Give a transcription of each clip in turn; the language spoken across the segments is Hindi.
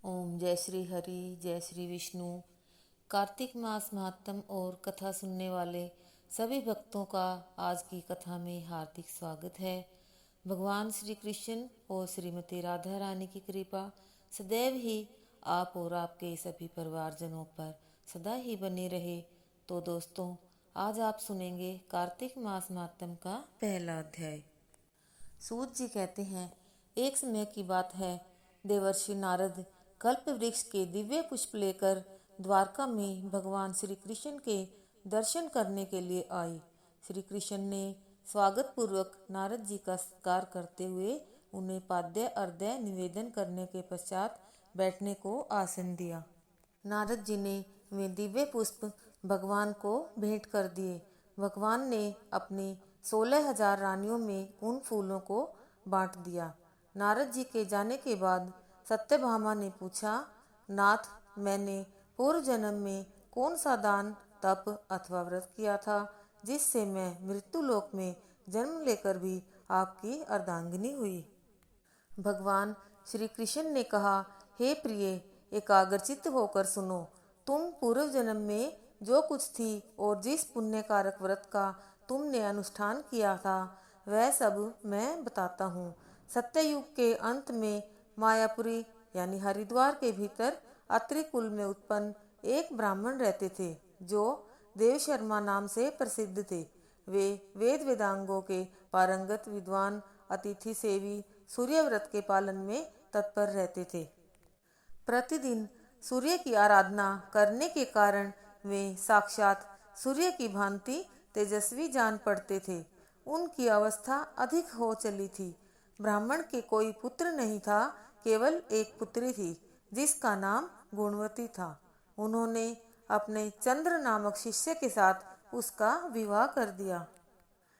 ओम जय श्री हरि जय श्री विष्णु। कार्तिक मास महात्म और कथा सुनने वाले सभी भक्तों का आज की कथा में हार्दिक स्वागत है। भगवान श्री कृष्ण और श्रीमती राधा रानी की कृपा सदैव ही आप और आपके सभी परिवारजनों पर सदा ही बनी रहे। तो दोस्तों, आज आप सुनेंगे कार्तिक मास महात्म का पहला अध्याय। सूत जी कहते हैं, एक समय की बात है, देवर्षि नारद कल्प वृक्ष के दिव्य पुष्प लेकर द्वारका में भगवान श्री कृष्ण के दर्शन करने के लिए आए। श्री कृष्ण ने स्वागत पूर्वक नारद जी का सत्कार करते हुए उन्हें पाद्य अर्घ्य निवेदन करने के पश्चात बैठने को आसन दिया। नारद जी ने वे दिव्य पुष्प भगवान को भेंट कर दिए। भगवान ने अपनी 16,000 रानियों में उन फूलों को बांट दिया। नारद जी के जाने के बाद सत्यभामा ने पूछा, नाथ, मैंने पूर्व जन्म में कौन सा दान, तप अथवा व्रत किया था जिससे मैं मृत्यु लोक में जन्म लेकर भी आपकी अर्धांगिनी हुई? भगवान श्री कृष्ण ने कहा, हे प्रिय, एकाग्रचित्त होकर सुनो। तुम पूर्व जन्म में जो कुछ थी और जिस पुण्य कारक व्रत का तुमने अनुष्ठान किया था वह सब मैं बताता हूँ। सत्ययुग के अंत में मायापुरी यानी हरिद्वार के भीतर अत्रि कुल में उत्पन्न एक ब्राह्मण रहते थे जो देव शर्मा नाम से प्रसिद्ध थे। वे वेद वेदांगों के पारंगत विद्वान, अतिथि सेवी, सूर्य व्रत के पालन में तत्पर रहते थे। प्रतिदिन सूर्य की आराधना करने के कारण वे साक्षात सूर्य की भांति तेजस्वी जान पड़ते थे। उनकी अवस्था अधिक हो चली थी। ब्राह्मण के कोई पुत्र नहीं था, केवल एक पुत्री थी जिसका नाम गुणवती था। उन्होंने अपने चंद्र नामक शिष्य के साथ उसका विवाह कर दिया।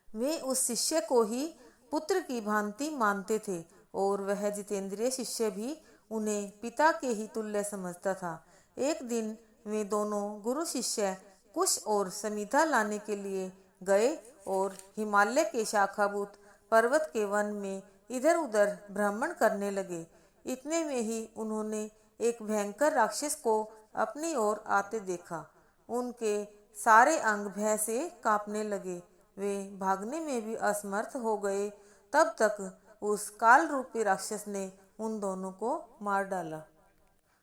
वे उस शिष्य को ही पुत्र की भांति मानते थे और वह जितेंद्रिय शिष्य भी उन्हें पिता के ही तुल्य समझता था। एक दिन वे दोनों गुरु शिष्य कुश और समिधा लाने के लिए गए और हिमालय के शाखाभूत पर्वत के वन में इधर उधर भ्रमण करने लगे। इतने में ही उन्होंने एक भयंकर राक्षस को अपनी ओर आते देखा। उनके सारे अंग भय से कांपने लगे। वे भागने में भी असमर्थ हो गए। तब तक उस काल रूपी राक्षस ने उन दोनों को मार डाला।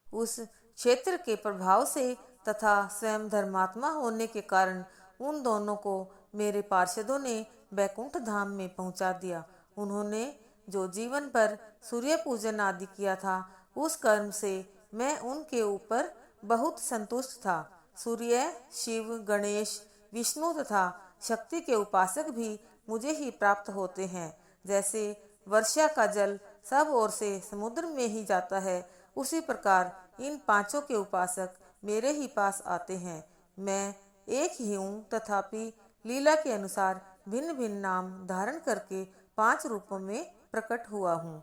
उस क्षेत्र के प्रभाव से तथा स्वयं धर्मात्मा होने के कारण उन दोनों को मेरे पार्षदों ने बैकुंठ धाम में पहुंचा दिया। उन्होंने जो जीवन पर सूर्य पूजन आदि किया था, उस कर्म से मैं उनके ऊपर बहुत संतुष्ट था। सूर्य, शिव, गणेश, विष्णु तथा शक्ति के उपासक भी मुझे ही प्राप्त होते हैं। जैसे वर्षा का जल सब ओर से समुद्र में ही जाता है, उसी प्रकार इन पांचों के उपासक मेरे ही पास आते हैं। मैं एक ही हूँ, तथापि लीला के अनुसार भिन्न भिन्न नाम धारण करके 5 रूपों में प्रकट हुआ हूँ।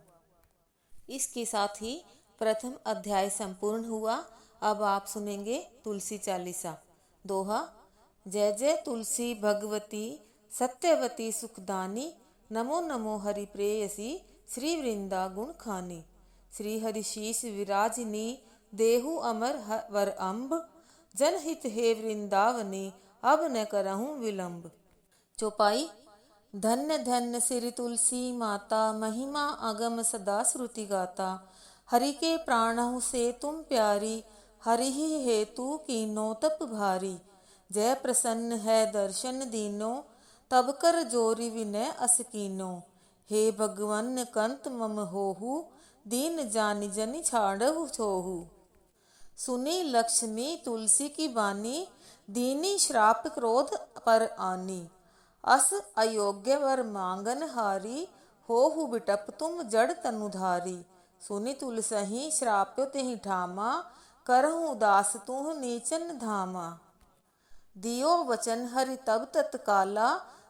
इसके साथ ही प्रथम अध्याय संपूर्ण हुआ। अब आप सुनेंगे तुलसी चालीसा। दोहा। जय जय तुलसी भगवती सत्यवती सुखदानी, नमो नमो हरि प्रेयसी श्री वृंदा गुण खानी। श्री हरि शीस विराजिनी देहु अमर वर अम्ब, जनहित हे वृंदावनी अब न करहूँ विलंब। चौपाई। धन्य धन्य सिरि तुलसी माता, महिमा अगम सदा श्रुति गाता। हरि के प्राणहु से तुम प्यारी, हरि ही हेतु कीनो तप भारी। जय प्रसन्न है दर्शन दीनो, तब कर जोरी विनय अस कीनो। हे भगवन कंत मम होहु, दीन जानि जनि छाड़हु छोहु। सुनी लक्ष्मी तुलसी की बानी, दीनी श्राप क्रोध पर आनी। अस अयोग्य वर मांगन हारी, होहु बिटप तुम जड़ तनुधारी। सुनि तुलसही श्राप्यो तेहि ठामा, करहु उदास तुह नीचन धामा। दियो वचन हरि तब तत्काला,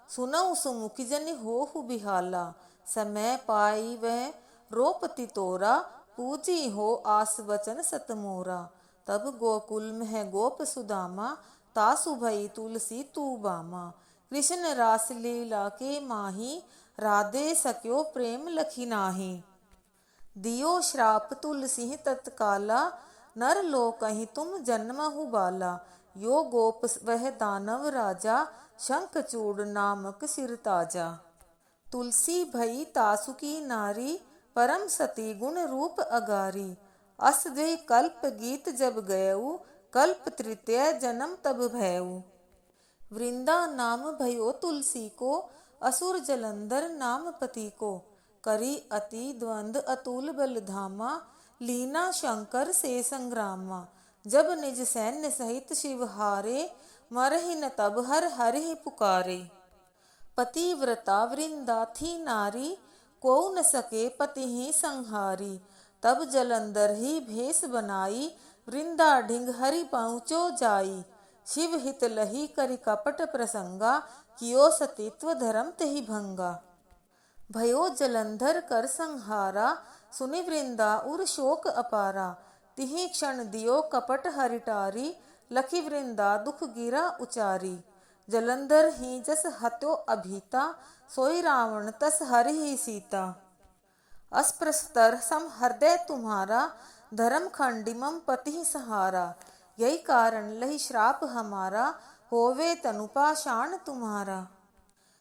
सुनऊ सुमुखि जनि होहु बिहाला। समय पाई वह रोपति तोरा, पूजी हो आस वचन सत मोरा। तब गोकुल में गोप सुदामा, तासु भई तुलसी तू बामा। कृष्ण रास लीला के माही, राधे सक्यो प्रेम लखी नाही। दियो श्राप तुलसी तत्काला, नर लोकहि तुम जन्महु बाला। यो गोप वह दानव राजा, शंखचूड़ नामक सिर ताजा। तुलसी भई तासुकी नारी, परम सती गुण रूप अगारी। अस द्वि कल्प गीत जब गयऊ, कल्प तृतीय जन्म तब भयऊ। वृंदा नाम भयो तुलसी को, असुर जलंधर नाम पति को। करी अति द्वंद अतुल बल धामा, लीना शंकर से संग्रामा। जब निज सैन्य सहित शिव हारे, मरहि न तब हर हरि पुकारे। पतिव्रता वृंदा थी नारी, को न सके पति ही संहारी। तब जलंधर ही भेष बनाई, वृंदा ढिंग हरि पहुँचो जाई। शिव हित लही करि कपट प्रसंगा, कियो सतीत्व धर्म तेहि भंगा। भयो जलंधर कर संहारा, सुनि वृंदा उर शोक अपारा। तिहि क्षण दियो कपट हरिटारी, लखी वृंदा दुख गिरा उचारी। जलंधर ही जस हत्यो अभीता, सोई रावण तस हरि ही सीता। अस्पृशतर सम हृदय तुम्हारा, धर्म खंडिमम पति सहारा। यही कारण लही श्राप हमारा, होवे तनु पाषाण तुम्हारा।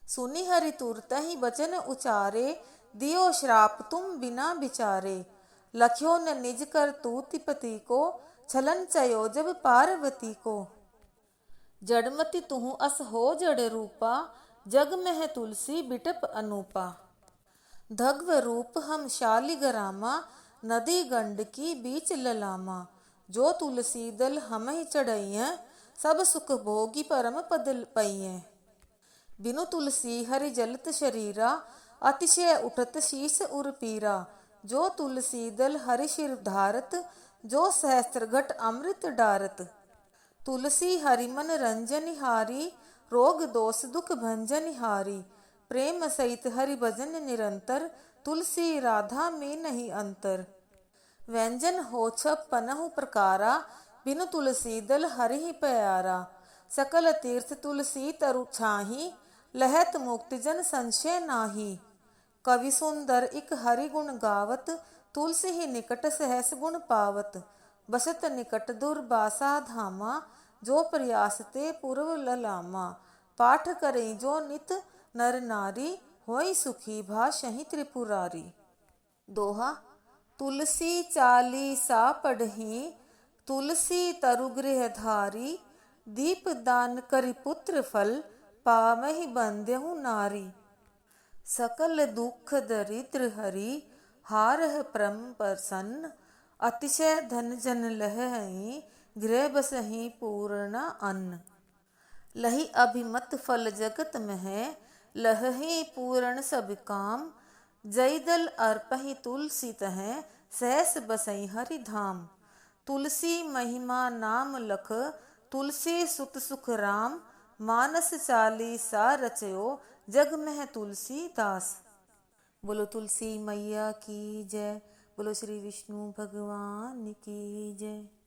सुनि हरि तुरत ही बचन उचारे, दियो श्राप तुम बिना विचारे। लख्यो न निज कर तूति पति को, छलन चयो जब पार्वती को। जड़मति तुहु अस हो जड़ रूपा, जग में तुलसी बिटप अनूपा। धग्व रूप हम शालिग्रामा, नदी गंडकी बीच ललामा। जो तुलसी दल हम ही चढ़इय, सब सुख भोगी परम पद पइय। बिनु तुलसी हरि जलत शरीरा, अतिशय उठत शीस उर पीरा। जो तुलसी दल हरि शिर धारत, जो सहस्त्र घट अमृत डारत। तुलसी हरि मन रंजन हारी, रोग दोष दुख भंजन हारी। प्रेम सहित हरि भजन निरंतर, तुलसी राधा में नहीं अंतर। व्यंजन हो छप्पनहु प्रकारा, बिनु तुलसी दल हरि ही प्यारा। सकल तीर्थ तुलसी तरु छाही, लहत मुक्ति जन संशय नाही। कवि सुंदर इक हरि गुण गावत, तुलसी ही निकट सहस गुण पावत। बसत निकट दुर्बासा धामा, जो प्रयास ते पूर्व ललामा। पाठ करें जो नित नर नारी, होई सुखी भाषहि त्रिपुरारी। दोहा। तुलसी चालीसा पढ़हि, तुलसी तरु गृह धारी। दीप दान करि पुत्र फल, पावहि बंध्यहु नारी। सकल दुख दरिद्र हरि, हारह परम प्रसन्न। अतिशय धन जन लहहि, गृह बसहि पूर्ण अन्न। लही अभिमत फल जगत मह, लहहि पूर्ण सब काम। जय दल अर्पहि तुलसी तह, सहस बसई हरि धाम। तुलसी महिमा नाम लख, तुलसी सुत सुख राम। मानस चालीसा रचयो, जग में तुलसी दास। बोलो तुलसी मैया की जय। बोलो श्री विष्णु भगवान की जय।